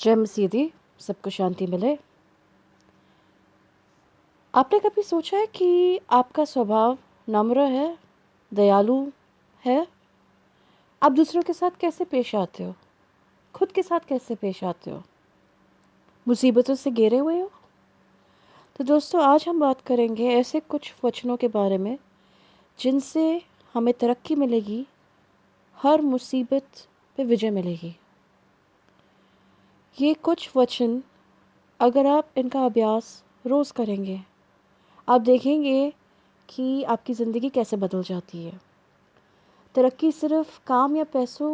जय मसीह दी, सबको शांति मिले। आपने कभी सोचा है कि आपका स्वभाव नम्र है, दयालु है? आप दूसरों के साथ कैसे पेश आते हो? खुद के साथ कैसे पेश आते हो? मुसीबतों से घिरे हुए हो? तो दोस्तों, आज हम बात करेंगे ऐसे कुछ वचनों के बारे में जिनसे हमें तरक्की मिलेगी, हर मुसीबत पे विजय मिलेगी। ये कुछ वचन अगर आप इनका अभ्यास रोज़ करेंगे, आप देखेंगे कि आपकी ज़िंदगी कैसे बदल जाती है। तरक्की सिर्फ काम या पैसों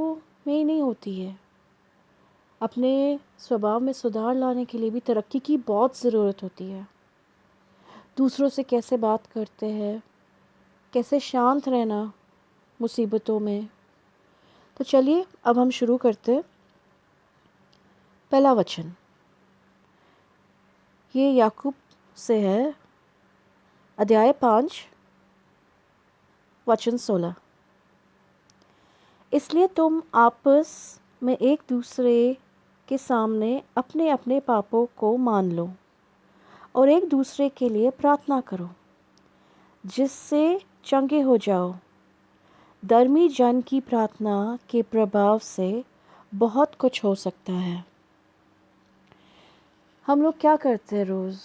में ही नहीं होती है। अपने स्वभाव में सुधार लाने के लिए भी तरक्की की बहुत ज़रूरत होती है। दूसरों से कैसे बात करते हैं, कैसे शांत रहना मुसीबतों में। तो चलिए अब हम शुरू करते हैं। पहला वचन ये याकूब से है, अध्याय 5 वचन 16। इसलिए तुम आपस में एक दूसरे के सामने अपने अपने पापों को मान लो और एक दूसरे के लिए प्रार्थना करो, जिससे चंगे हो जाओ। धर्मी जन की प्रार्थना के प्रभाव से बहुत कुछ हो सकता है। हम लोग क्या करते हैं रोज़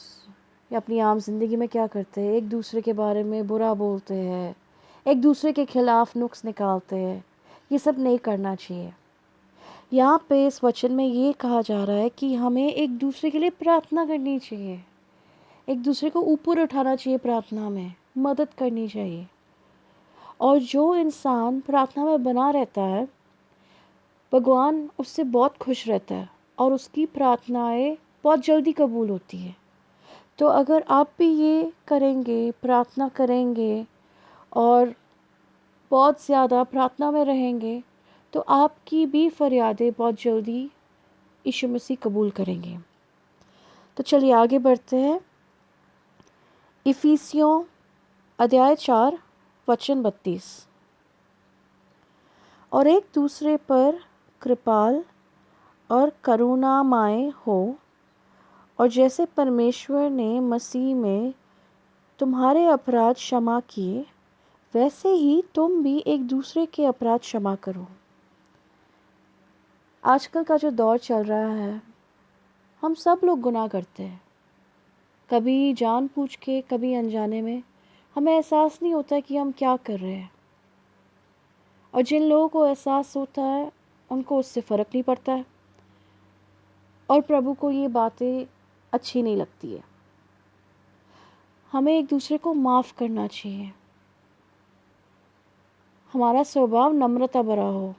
या अपनी आम जिंदगी में क्या करते हैं? एक दूसरे के बारे में बुरा बोलते हैं, एक दूसरे के खिलाफ नुक्स निकालते हैं। ये सब नहीं करना चाहिए। यहाँ पे इस वचन में ये कहा जा रहा है कि हमें एक दूसरे के लिए प्रार्थना करनी चाहिए, एक दूसरे को ऊपर उठाना चाहिए, प्रार्थना में मदद करनी चाहिए। और जो इंसान प्रार्थना में बना रहता है, भगवान उससे बहुत खुश रहता है और उसकी प्रार्थनाएं बहुत जल्दी कबूल होती है। तो अगर आप भी ये करेंगे, प्रार्थना करेंगे और बहुत ज़्यादा प्रार्थना में रहेंगे, तो आपकी भी फरियादें बहुत जल्दी यीशु मसीह कबूल करेंगे। तो चलिए आगे बढ़ते हैं। इफिसियों अध्याय 4 वचन 32। और एक दूसरे पर कृपाल और करुणामय हो, और जैसे परमेश्वर ने मसीह में तुम्हारे अपराध क्षमा किए, वैसे ही तुम भी एक दूसरे के अपराध क्षमा करो। आजकल का जो दौर चल रहा है, हम सब लोग गुनाह करते हैं, कभी जानबूझ के, कभी अनजाने में। हमें एहसास नहीं होता कि हम क्या कर रहे हैं। और जिन लोगों को एहसास होता है, उनको उससे फ़र्क नहीं पड़ता है और प्रभु को ये बातें अच्छी नहीं लगती है। हमें एक दूसरे को माफ़ करना चाहिए। हमारा स्वभाव नम्रता भरा हो,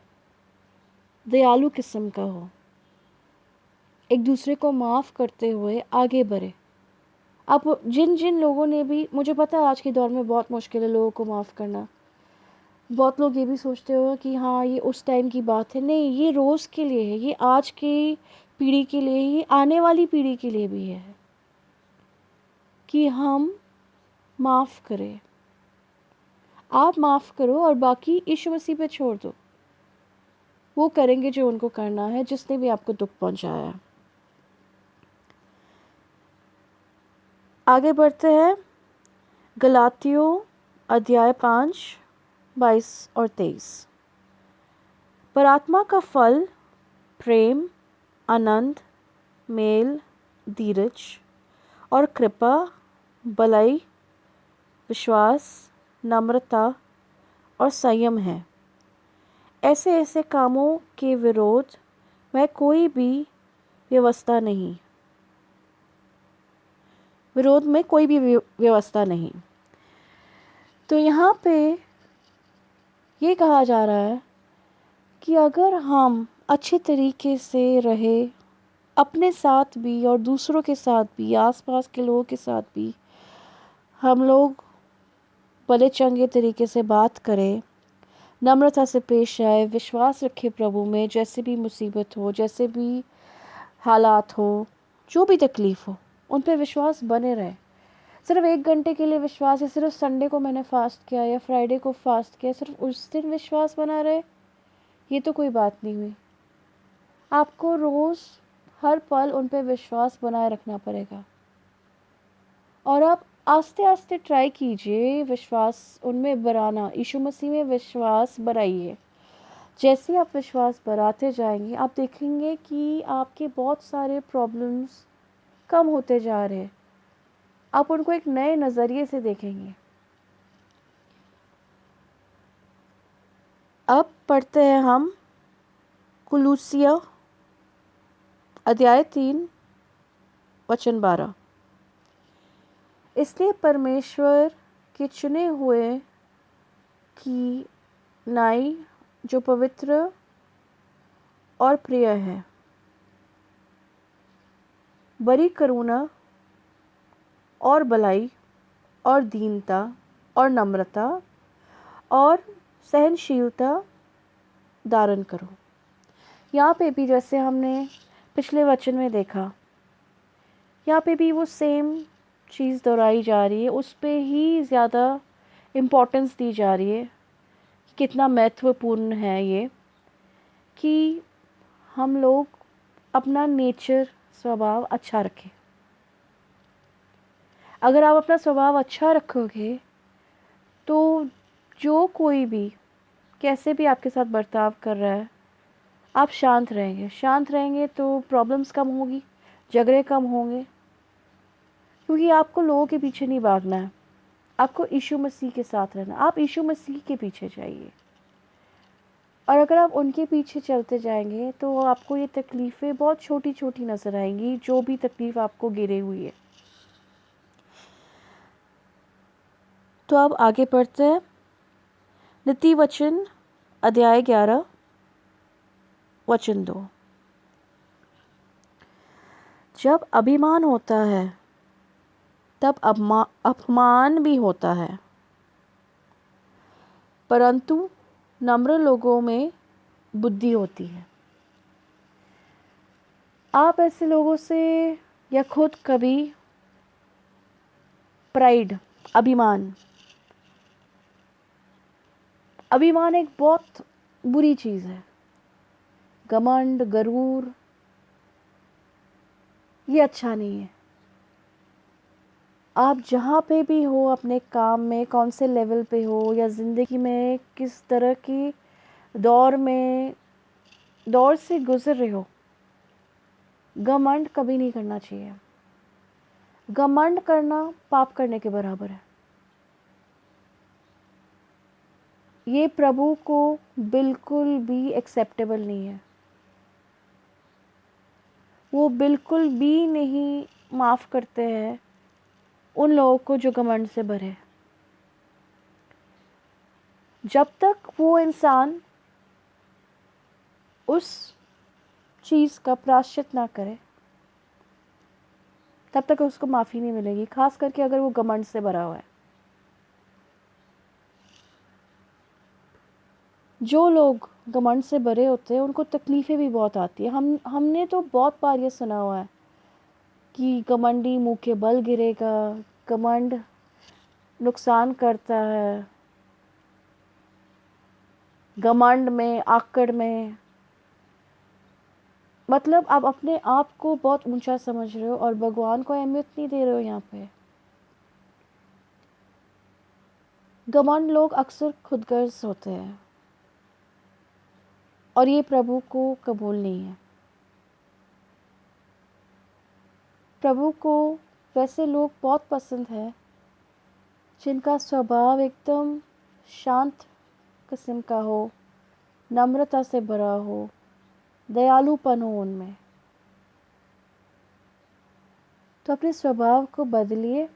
दयालु किस्म का हो, एक दूसरे को माफ़ करते हुए आगे बढ़े। आप जिन जिन लोगों ने भी, मुझे पता है आज के दौर में बहुत मुश्किल है लोगों को माफ़ करना। बहुत लोग ये भी सोचते हो कि हाँ ये उस टाइम की बात है। नहीं, ये रोज़ के लिए है, ये आज की पीढ़ी के लिए, ये आने वाली पीढ़ी के लिए भी है कि हम माफ़ करें। आप माफ़ करो और बाकी यीशु मसीह पे छोड़ दो। वो करेंगे जो उनको करना है, जिसने भी आपको दुख पहुंचाया है। आगे बढ़ते हैं। गलातियों अध्याय 5 22 और 23। पर आत्मा का फल प्रेम, आनंद, मेल, धीरज और कृपा, भलाई, विश्वास, नम्रता और संयम है। ऐसे ऐसे कामों के विरोध में कोई भी व्यवस्था नहीं, व्यवस्था नहीं। तो यहाँ पे ये कहा जा रहा है कि अगर हम अच्छे तरीके से रहे, अपने साथ भी और दूसरों के साथ भी, आसपास के लोगों के साथ भी हम लोग भले चंगे तरीके से बात करें, नम्रता से पेश आए, विश्वास रखे प्रभु में, जैसे भी मुसीबत हो, जैसे भी हालात हो, जो भी तकलीफ़ हो, उन पे विश्वास बने रहे। सिर्फ 1 घंटे के लिए विश्वास है, सिर्फ संडे को मैंने फ़ास्ट किया या फ्राइडे को फ़ास्ट किया, सिर्फ उस दिन विश्वास बना रहे, ये तो कोई बात नहीं हुई। आपको रोज़ हर पल उन पे विश्वास बनाए रखना पड़ेगा। और आप आस्ते आस्ते ट्राई कीजिए विश्वास उनमें बढ़ाना, यीशु मसीह में विश्वास बढ़ाइए। जैसे ही आप विश्वास बढ़ाते जाएंगे, आप देखेंगे कि आपके बहुत सारे प्रॉब्लम्स कम होते जा रहे हैं। आप उनको एक नए नज़रिए से देखेंगे। अब पढ़ते हैं हम कुलूसिया अध्याय 3 वचन 12। इसलिए परमेश्वर के चुने हुए की नाई जो पवित्र और प्रिय है, बड़ी करुणा और भलाई और दीनता और नम्रता और सहनशीलता धारण करो। यहाँ पे भी जैसे हमने पिछले वचन में देखा, यहाँ पे भी वो सेम चीज़ दोहराई जा रही है, उस पे ही ज़्यादा इम्पोर्टेंस दी जा रही है। कितना महत्वपूर्ण है ये कि हम लोग अपना नेचर स्वभाव अच्छा रखें। अगर आप अपना स्वभाव अच्छा रखोगे तो जो कोई भी कैसे भी आपके साथ बर्ताव कर रहा है, आप शांत रहेंगे। शांत रहेंगे तो प्रॉब्लम्स कम होगी, झगड़े कम होंगे, क्योंकि आपको लोगों के पीछे नहीं भागना है, आपको यीशु मसीह के साथ रहना। आप यीशु मसीह के पीछे जाइए, और अगर आप उनके पीछे चलते जाएंगे तो आपको ये तकलीफ़ें बहुत छोटी छोटी नज़र आएंगी, जो भी तकलीफ़ आपको घिरे हुई है। तो अब आगे पढ़ते हैं नीति वचन अध्याय 11 वचन 2। जब अभिमान होता है तब अपमान भी होता है, परंतु नम्र लोगों में बुद्धि होती है। आप ऐसे लोगों से या खुद कभी प्राइड, अभिमान एक बहुत बुरी चीज़ है। घमंड, गरूर, ये अच्छा नहीं है। आप जहाँ पे भी हो, अपने काम में कौन से लेवल पे हो या ज़िंदगी में किस तरह की दौर से गुजर रहे हो, घमंड कभी नहीं करना चाहिए। घमंड करना पाप करने के बराबर है। ये प्रभु को बिल्कुल भी एक्सेप्टेबल नहीं है। वो बिल्कुल भी नहीं माफ़ करते हैं उन लोगों को जो घमंड से भरे हैं। जब तक वो इंसान उस चीज़ का प्रायश्चित ना करे, तब तक उसको माफ़ी नहीं मिलेगी, खास करके अगर वो घमंड से भरा हुआ है। जो लोग घमंड से भरे होते हैं उनको तकलीफ़ें भी बहुत आती है। हमने तो बहुत बार ये सुना हुआ है कि घमंडी मुंह के बल गिरेगा, घमंड नुकसान करता है, घमंड में, आकड़ में, मतलब आप अपने आप को बहुत ऊंचा समझ रहे हो और भगवान को अहमियत नहीं दे रहे हो। यहाँ पे घमंड लोग अक्सर खुदगर्ज होते हैं और ये प्रभु को कबूल नहीं है। प्रभु को वैसे लोग बहुत पसंद है जिनका स्वभाव एकदम शांत किस्म का हो, नम्रता से भरा हो, दयालुपन हो उनमें। तो अपने स्वभाव को बदलिए,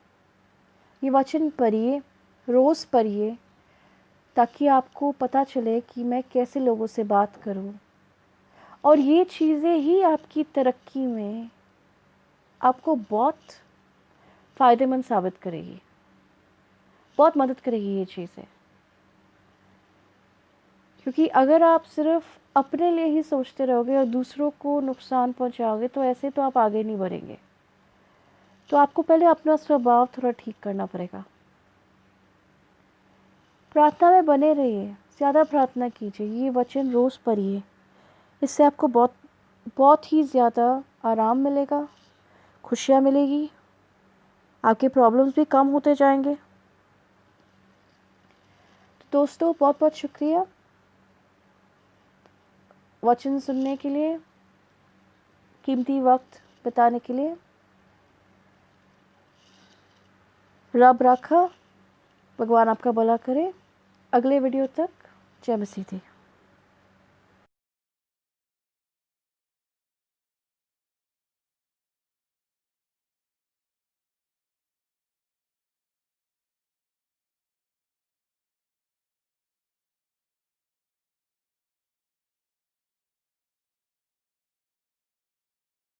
ये वचन पढ़िए, रोज़ पढ़िए, ताकि आपको पता चले कि मैं कैसे लोगों से बात करूं। और ये चीज़ें ही आपकी तरक्की में आपको बहुत फ़ायदेमंद साबित करेगी, बहुत मदद करेगी ये चीज़ें। क्योंकि अगर आप सिर्फ अपने लिए ही सोचते रहोगे और दूसरों को नुकसान पहुंचाओगे, तो ऐसे तो आप आगे नहीं बढ़ेंगे। तो आपको पहले अपना स्वभाव थोड़ा ठीक करना पड़ेगा। प्रार्थना में बने रहिए, ज़्यादा प्रार्थना कीजिए, ये वचन रोज़ पढ़िए, इससे आपको बहुत बहुत ही ज़्यादा आराम मिलेगा, खुशियाँ मिलेगी, आपके प्रॉब्लम्स भी कम होते जाएंगे। तो दोस्तों बहुत बहुत शुक्रिया वचन सुनने के लिए, कीमती वक्त बिताने के लिए। रब राखा, भगवान आपका भला करे। अगले वीडियो तक जय मसीह।